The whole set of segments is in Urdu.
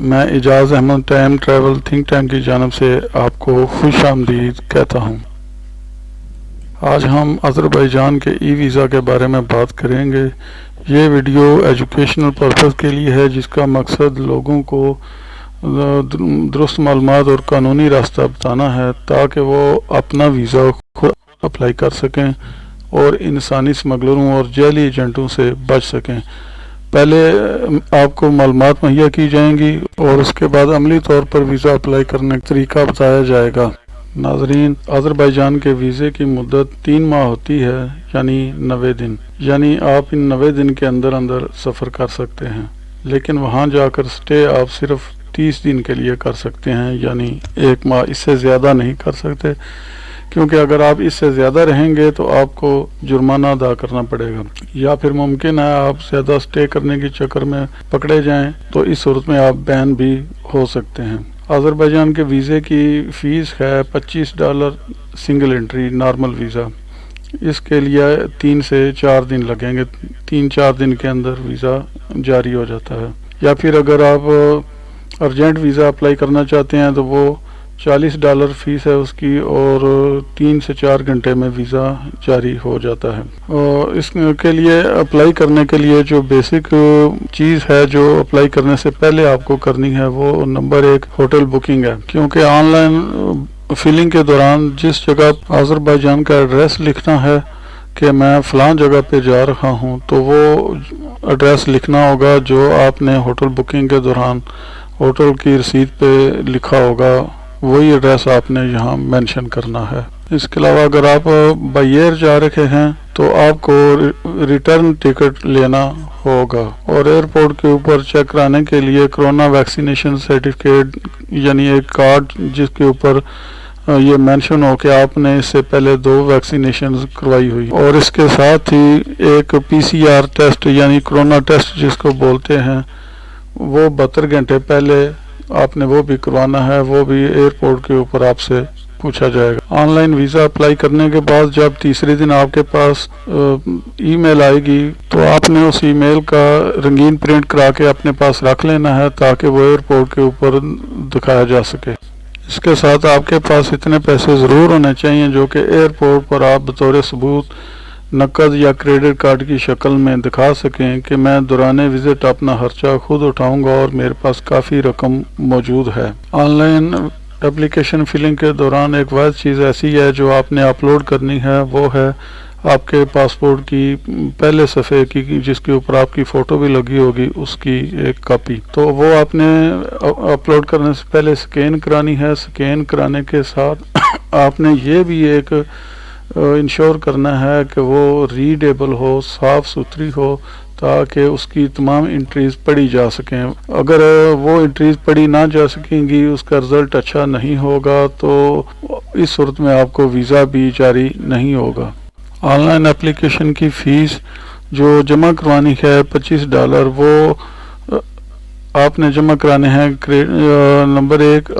میں Ijaz Ahmed time travel think tank کی جانب سے آپ کو خوش آمدید کہتا ہوں۔ آج ہم آذربائیجان کے ای ویزا کے بارے میں بات کریں گے۔ یہ ویڈیو ایجوکیشنل پرپز کے لیے ہے، جس کا مقصد لوگوں کو درست معلومات اور قانونی راستہ بتانا ہے تاکہ وہ اپنا ویزا خود اپلائی کر سکیں اور انسانی اسمگلروں اور جعلی ایجنٹوں سے بچ سکیں۔ پہلے آپ کو معلومات مہیا کی جائیں گی اور اس کے بعد عملی طور پر ویزا اپلائی کرنے کا طریقہ بتایا جائے گا۔ ناظرین، آذربائیجان کے ویزے کی مدت 3 ماہ ہوتی ہے، یعنی 90 دن۔ یعنی آپ ان 90 دن کے اندر سفر کر سکتے ہیں، لیکن وہاں جا کر سٹے آپ صرف 30 دن کے لیے کر سکتے ہیں، یعنی 1 ماہ، اس سے زیادہ نہیں کر سکتے، کیونکہ اگر آپ اس سے زیادہ رہیں گے تو آپ کو جرمانہ ادا کرنا پڑے گا، یا پھر ممکن ہے آپ زیادہ سٹے کرنے کے چکر میں پکڑے جائیں تو اس صورت میں آپ بین بھی ہو سکتے ہیں۔ آذربائیجان کے ویزے کی فیس ہے $25 سنگل انٹری نارمل ویزا۔ اس کے لیے 3 سے 4 دن لگیں گے، 3-4 دن کے اندر ویزا جاری ہو جاتا ہے۔ یا پھر اگر آپ ارجنٹ ویزا اپلائی کرنا چاہتے ہیں تو وہ $40 فیس ہے اس کی، اور 3 سے 4 گھنٹے میں ویزا جاری ہو جاتا ہے۔ اور اس کے لیے اپلائی کرنے کے لیے جو بیسک چیز ہے جو اپلائی کرنے سے پہلے آپ کو کرنی ہے، وہ نمبر 1 ہوٹل بکنگ ہے، کیونکہ آن لائن فلنگ کے دوران جس جگہ آذربائیجان کا ایڈریس لکھنا ہے کہ میں فلاں جگہ پہ جا رہا ہوں، تو وہ ایڈریس لکھنا ہوگا جو آپ نے ہوٹل بکنگ کے دوران ہوٹل کی رسید پہ لکھا ہوگا، وہی ایڈریس آپ نے یہاں مینشن کرنا ہے۔ اس کے علاوہ اگر آپ بائی ایئر جا رہے ہیں تو آپ کو ریٹرن ٹکٹ لینا ہوگا، اور ایئرپورٹ کے اوپر چیک کرانے کے لیے کرونا ویکسینیشن سرٹیفکیٹ، یعنی ایک کارڈ جس کے اوپر یہ مینشن ہو کہ آپ نے اس سے پہلے 2 ویکسینیشن کروائی ہوئی، اور اس کے ساتھ ہی ایک PCR ٹیسٹ یعنی کرونا ٹیسٹ جس کو بولتے ہیں، وہ 72 گھنٹے پہلے آپ نے وہ بھی کروانا ہے، وہ بھی ایئرپورٹ کے اوپر آپ سے پوچھا جائے گا۔ آن لائن ویزا اپلائی کرنے کے بعد جب تیسرے دن آپ کے پاس ای میل آئے گی تو آپ نے اس ای میل کا رنگین پرنٹ کرا کے اپنے پاس رکھ لینا ہے تاکہ وہ ایئرپورٹ کے اوپر دکھایا جا سکے۔ اس کے ساتھ آپ کے پاس اتنے پیسے ضرور ہونے چاہیے جو کہ ایئرپورٹ پر آپ بطور ثبوت نقد یا کریڈٹ کارڈ کی شکل میں دکھا سکیں کہ میں دوران وزٹ اپنا خرچہ خود اٹھاؤں گا اور میرے پاس کافی رقم موجود ہے۔ آن لائن اپلیکیشن فلنگ کے دوران ایک واحد چیز ایسی ہے جو آپ نے اپلوڈ کرنی ہے، وہ ہے آپ کے پاسپورٹ کی پہلے صفحے کی، جس کے اوپر آپ کی فوٹو بھی لگی ہوگی، اس کی ایک کاپی، تو وہ آپ نے اپلوڈ کرنے سے پہلے سکین کرانی ہے۔ سکین کرانے کے ساتھ آپ نے یہ بھی ایک انشور کرنا ہے کہ وہ ریڈیبل ہو، صاف ستھری ہو، تاکہ اس کی تمام انٹریز پڑھی جا سکیں۔ اگر وہ انٹریز پڑھی نہ جا سکیں گی، اس کا رزلٹ اچھا نہیں ہوگا، تو اس صورت میں آپ کو ویزا بھی جاری نہیں ہوگا۔ آن لائن اپلیکیشن کی فیس جو جمع کروانی ہے $25، وہ آپ نے جمع کرانے ہیں number 1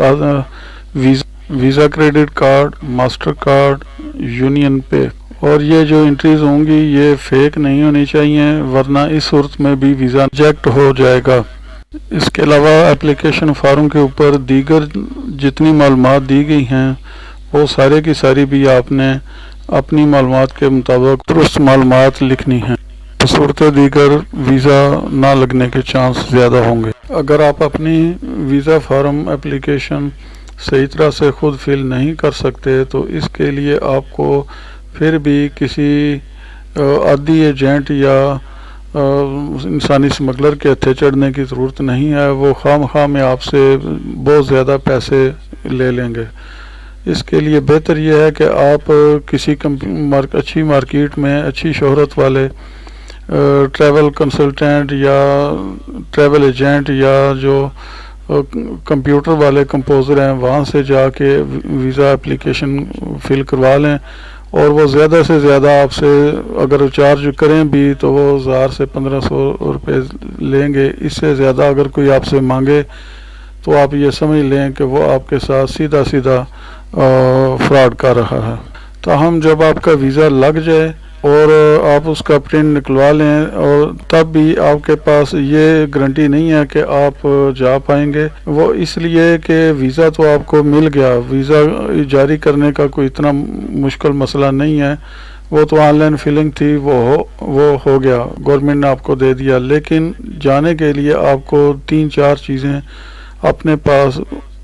Visa credit card, Mastercard, UnionPay, اور یہ جو انٹریز ہوں گی یہ فیک نہیں ہونی چاہیے، ورنہ اس صورت میں بھی ویزا ریجیکٹ ہو جائے گا۔ اس کے علاوہ اپلیکیشن فارم کے اوپر دیگر جتنی معلومات دی گئی ہیں وہ سارے کی ساری بھی آپ نے اپنی معلومات کے مطابق درست معلومات لکھنی ہیں، صورت دیگر ویزا نہ لگنے کے چانس زیادہ ہوں گے۔ اگر آپ اپنی ویزا فارم اپلیکیشن صحیح طرح سے خود فل نہیں کر سکتے تو اس کے لیے آپ کو پھر بھی کسی عادی ایجنٹ یا انسانی اسمگلر کے ہتھے چڑھنے کی ضرورت نہیں ہے، وہ خواہ میں آپ سے بہت زیادہ پیسے لے لیں گے۔ اس کے لیے بہتر یہ ہے کہ آپ کسی اچھی مارکیٹ میں اچھی شہرت والے ٹریول کنسلٹنٹ یا ٹریول ایجنٹ یا جو کمپیوٹر والے کمپوزر ہیں وہاں سے جا کے ویزا اپلیکیشن فل کروا لیں، اور وہ زیادہ سے زیادہ آپ سے اگر چارج کریں بھی تو وہ 1000 سے 1500 روپے لیں گے۔ اس سے زیادہ اگر کوئی آپ سے مانگے تو آپ یہ سمجھ لیں کہ وہ آپ کے ساتھ سیدھا فراڈ کر رہا ہے۔ تاہم جب آپ کا ویزا لگ جائے اور آپ اس کا پرنٹ نکلوا لیں، اور تب بھی آپ کے پاس یہ گارنٹی نہیں ہے کہ آپ جا پائیں گے۔ وہ اس لیے کہ ویزا تو آپ کو مل گیا، ویزا جاری کرنے کا کوئی اتنا مشکل مسئلہ نہیں ہے، وہ تو آن لائن فلنگ تھی، وہ ہو گیا، گورنمنٹ نے آپ کو دے دیا۔ لیکن جانے کے لیے آپ کو 3-4 چیزیں اپنے پاس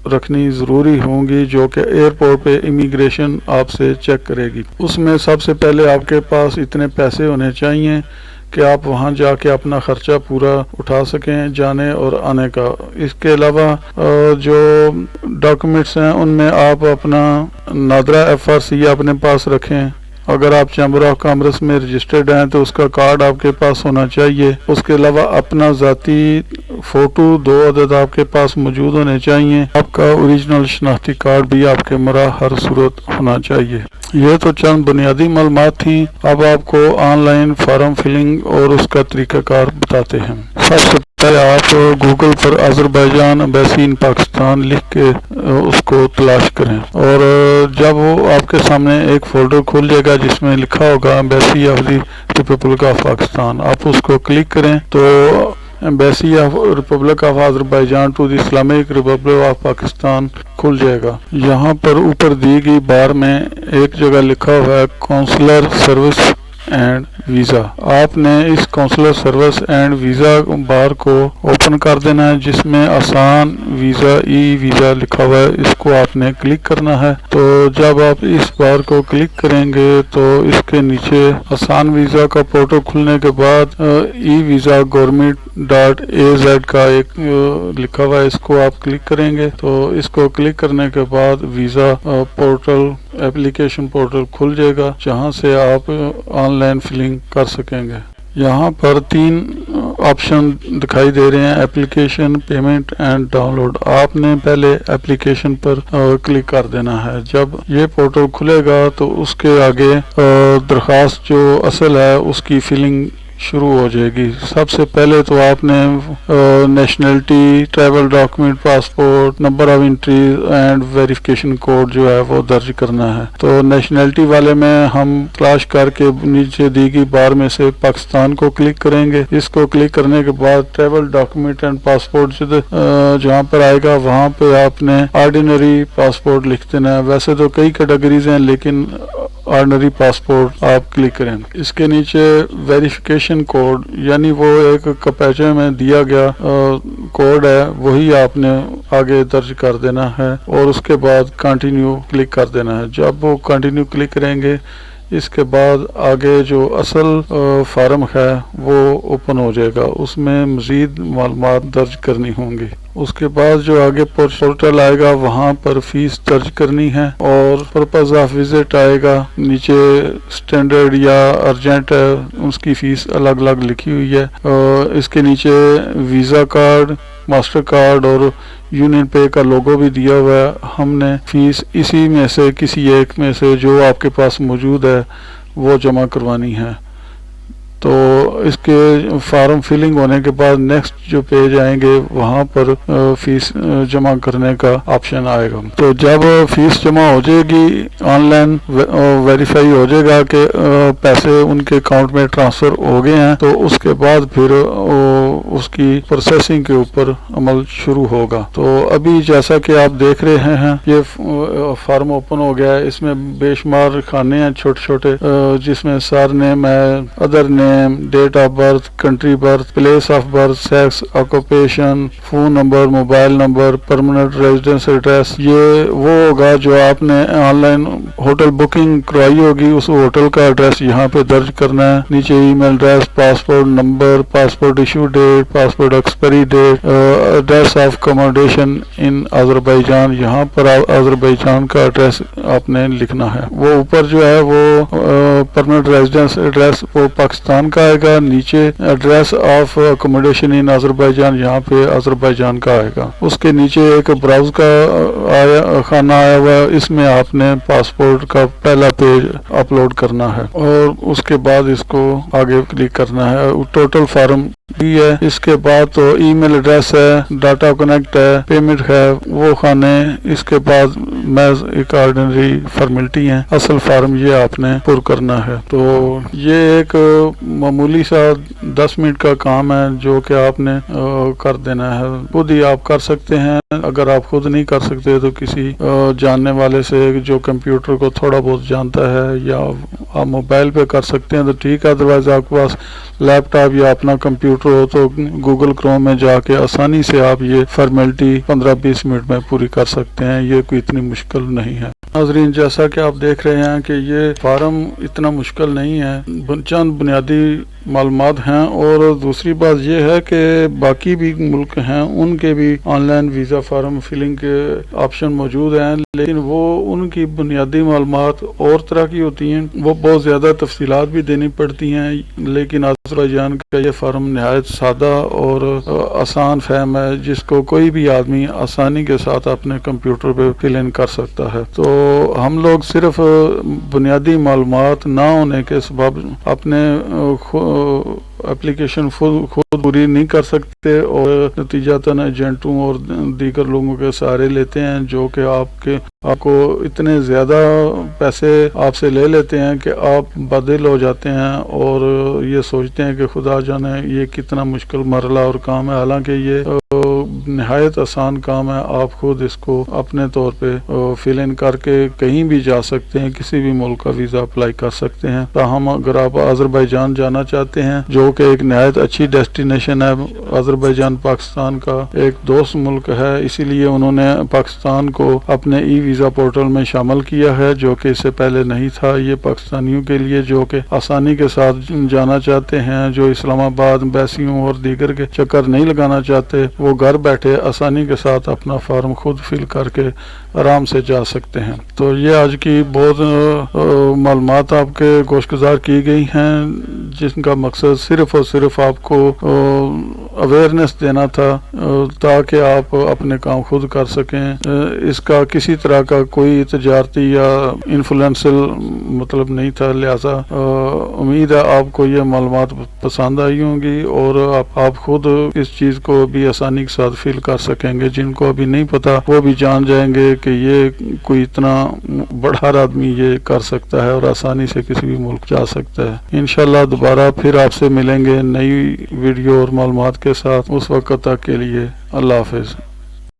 رکھنی ضروری ہوں گی، جو کہ ایئرپورٹ پہ امیگریشن آپ سے چیک کرے گی۔ اس میں سب سے پہلے آپ کے پاس اتنے پیسے ہونے چاہیے کہ آپ وہاں جا کے اپنا خرچہ پورا اٹھا سکیں جانے اور آنے کا۔ اس کے علاوہ جو ڈاکومنٹس ہیں ان میں آپ اپنا نادرا FRC اپنے پاس رکھیں۔ اگر آپ چیمبر آف کامرس میں رجسٹرڈ ہیں تو اس کا کارڈ آپ کے پاس ہونا چاہیے۔ اس کے علاوہ اپنا ذاتی فوٹو 2 عدد آپ کے پاس موجود ہونے چاہیے۔ آپ کا اوریجنل شناختی کارڈ بھی آپ کے مرا ہر صورت ہونا چاہیے۔ یہ تو چند بنیادی معلومات تھیں، اب آپ کو آن لائن فارم فلنگ اور اس کا طریقہ کار بتاتے ہیں۔ سب سے پہلے آپ Google per Azerbaijan embassy in Pakistan لکھ کے اس کو تلاش کریں، اور جب وہ آپ کے سامنے ایک فولڈر کھل جائے گا جس میں لکھا ہوگا embassy of the republic of Pakistan, آپ اس کو کلک کریں تو embassy of republic of Azerbaijan to the Islamic republic of Pakistan کھل جائے گا۔ یہاں پر اوپر دی گئی بار میں ایک جگہ لکھا ہوا ہے کونسلر سروس اینڈ ویزا۔ آپ نے اس کونسلر سروس اینڈ ویزا بار کو اوپن کر دینا ہے، جس میں آسان ویزا ای ویزا لکھا ہوا ہے، اس کو آپ نے کلک کرنا ہے۔ تو جب آپ اس بار کو کلک کریں گے تو اس کے نیچے آسان ویزا کا پورٹل کھلنے کے بعد ای ویزا گورنمنٹ.az کا ایک لکھا ہوا ہے، اس کو آپ کلک کریں گے تو اس کو کلک کرنے کے بعد ویزا پورٹل اپلیکیشن پورٹل کھل جائے گا، جہاں سے آپ آن لائن فلنگ کر سکیں گے۔ یہاں پر 3 آپشن دکھائی دے رہے ہیں، application, payment and download. آپ نے پہلے اپلیکیشن پر کلک کر دینا ہے۔ جب یہ پورٹل کھلے گا تو اس کے آگے درخواست جو اصل ہے اس کی فلنگ شروع ہو جائے گی۔ سب سے پہلے تو آپ نے nationality, travel document, passport, number of entry and verification code جو ہے وہ درج کرنا ہے۔ تو نیشنلٹی والے میں ہم تلاش کر کے نیچے دی گئی بار میں سے پاکستان کو کلک کریں گے۔ اس کو کلک کرنے کے بعد ٹریول ڈاکومنٹ اینڈ پاسپورٹ جہاں پر آئے گا وہاں پہ آپ نے آرڈینری پاسپورٹ لکھ دینا ہے۔ ویسے تو کئی کیٹیگریز ہیں لیکن آرڈنری پاسپورٹ آپ کلک کریں۔ اس کے نیچے ویریفیکیشن کوڈ، یعنی وہ ایک کیپچا میں دیا گیا کوڈ ہے، وہی آپ نے آگے درج کر دینا ہے اور اس کے بعد کنٹینیو کلک کر دینا ہے۔ جب وہ کنٹینیو کلک کریں گے اس کے بعد آگے جو اصل فارم ہے وہ اوپن ہو جائے گا، اس میں مزید معلومات درج کرنی ہوں گی۔ اس کے بعد جو آگے پورٹل آئے گا وہاں پر فیس درج کرنی ہے، اور پرپز آف وزٹ آئے گا، نیچے اسٹینڈرڈ یا ارجنٹ ہے، اس کی فیس الگ الگ لکھی ہوئی ہے۔ اس کے نیچے ویزا کارڈ، ماسٹر کارڈ اور یونین پے کا لوگو بھی دیا ہوا ہے۔ ہم نے فیس اسی میں سے کسی ایک میں سے جو آپ کے پاس موجود ہے وہ جمع کروانی ہے۔ تو اس کے فارم فلنگ ہونے کے بعد نیکسٹ جو پیج آئیں گے وہاں پر فیس جمع کرنے کا آپشن آئے گا۔ تو جب فیس جمع ہو جائے گی آن لائن ویریفائی ہو جائے گا کہ پیسے ان کے اکاؤنٹ میں ٹرانسفر ہو گئے ہیں، تو اس کے بعد پھر اس کی پروسیسنگ کے اوپر عمل شروع ہوگا۔ تو ابھی جیسا کہ آپ دیکھ رہے ہیں یہ فارم اوپن ہو گیا ہے، اس میں بے شمار خانے ہیں چھوٹے چھوٹے، جس میں سر نیم ہے، other name, date of birth, country birth, place of birth, sex, occupation, phone number, mobile number, permanent residence address. یہ وہ ہوگا جو آپ نے آن لائن ہوٹل بکنگ کروائی ہوگی، اس ہوٹل کا ایڈریس یہاں پہ درج کرنا ہے۔ نیچے email address, passport number, passport issue date, passport expiry date, address of accommodation in Azerbaijan, یہاں پر آذربائیجان کا ایڈریس آپ نے لکھنا ہے۔ وہ اوپر جو ہے وہ پرماننٹ ریزیڈنس ایڈریس وہ پاکستان کا آئے گا، نیچے address of accommodation in Azerbaijan, یہاں پہ آذربائیجان کا آئے گا۔ اس کے نیچے ایک براؤز کا خانہ آیا ہوا ہے، اس میں آپ نے پاسپورٹ کا پہلا پیج اپلوڈ کرنا ہے اور اس کے بعد اس کو آگے کلک کرنا ہے۔ ٹوٹل فارم بھی ہے، اس کے بعد تو ای میل ایڈریس ہے، ڈاٹا کنیکٹ ہے، پیمنٹ ہے، وہ کھانے، اس کے بعد محض ایک آرڈنری فارمیلٹی ہیں، اصل فارم یہ آپ نے پر کرنا ہے۔ تو یہ ایک معمولی سا 10 منٹ کا کام ہے جو کہ آپ نے کر دینا ہے، خود ہی آپ کر سکتے ہیں۔ اگر آپ خود نہیں کر سکتے تو کسی جاننے والے سے جو کمپیوٹر کو تھوڑا بہت جانتا ہے، یا آپ موبائل پہ کر سکتے ہیں تو ٹھیک ہے، ادروائز آپ کے پاس لیپ ٹاپ یا اپنا کمپیوٹر ہو تو گوگل کروم میں جا کے آسانی سے آپ یہ فارمیلٹی 15-20 منٹ میں پوری کر سکتے ہیں، یہ کوئی اتنی مشکل نہیں ہے۔ ناظرین، جیسا کہ آپ دیکھ رہے ہیں کہ یہ فارم اتنا مشکل نہیں ہے، چند بنیادی معلومات ہیں، اور دوسری بات یہ ہے کہ باقی بھی ملک ہیں ان کے بھی on line visa form filling کے آپشن موجود ہیں، لیکن وہ ان کی بنیادی معلومات اور طرح کی ہوتی ہیں، وہ بہت زیادہ تفصیلات بھی دینی پڑتی ہیں، لیکن آذربائیجان کا یہ فارم نہایت سادہ اور آسان فہم ہے، جس کو کوئی بھی آدمی آسانی کے ساتھ اپنے کمپیوٹر پہ فل ان کر سکتا ہے۔ تو ہم لوگ صرف بنیادی معلومات نہ ہونے کے سبب اپنے اپلیکیشن خود پوری نہیں کر سکتے، اور نتیجتاً ایجنٹوں اور دیگر لوگوں کے سہارے لیتے ہیں، جو کہ آپ کو اتنے زیادہ پیسے آپ سے لے لیتے ہیں کہ آپ بدل ہو جاتے ہیں اور یہ سوچتے ہیں کہ خدا جانے یہ کتنا مشکل مرحلہ اور کام ہے، حالانکہ یہ نہایت آسان کام ہے۔ آپ خود اس کو اپنے طور پہ فل ان کر کے کہیں بھی جا سکتے ہیں، کسی بھی ملک کا ویزا اپلائی کر سکتے ہیں۔ تاہم اگر آپ آذربائیجان جانا چاہتے ہیں، جو کہ ایک نہایت اچھی ڈیسٹینیشن ہے، آذربائیجان پاکستان کا ایک دوست ملک ہے، اسی لیے انہوں نے پاکستان کو اپنے ای ویزا پورٹل میں شامل کیا ہے، جو کہ اس سے پہلے نہیں تھا۔ یہ پاکستانیوں کے لیے جو کہ آسانی کے ساتھ جانا چاہتے ہیں، جو اسلام آباد ایمبیسیوں اور دیگر کے چکر نہیں لگانا چاہتے، وہ گھر بیٹھے آسانی کے ساتھ اپنا فارم خود فل کر کے آرام سے جا سکتے ہیں۔ تو یہ آج کی بہت معلومات آپ کے گوش گزار کی گئی ہیں، جس کا مقصد صرف اور صرف آپ کو اویئرنیس دینا تھا، تاکہ آپ اپنے کام خود کر سکیں۔ اس کا کسی طرح کا کوئی تجارتی یا انفلوئنشل مطلب نہیں تھا، لہذا امید ہے آپ کو یہ معلومات پسند آئی ہوں گی، اور آپ خود اس چیز کو بھی آسانی کے ساتھ فیل کر سکیں گے۔ جن کو ابھی نہیں پتا وہ بھی جان جائیں گے کہ یہ کوئی اتنا بڑا آدمی یہ کر سکتا ہے اور آسانی سے کسی بھی ملک جا سکتا ہے۔ انشاءاللہ دوبارہ پھر آپ سے ملیں گے نئی ویڈیو اور معلومات کے ساتھ۔ اس وقت تک کے لیے اللہ حافظ۔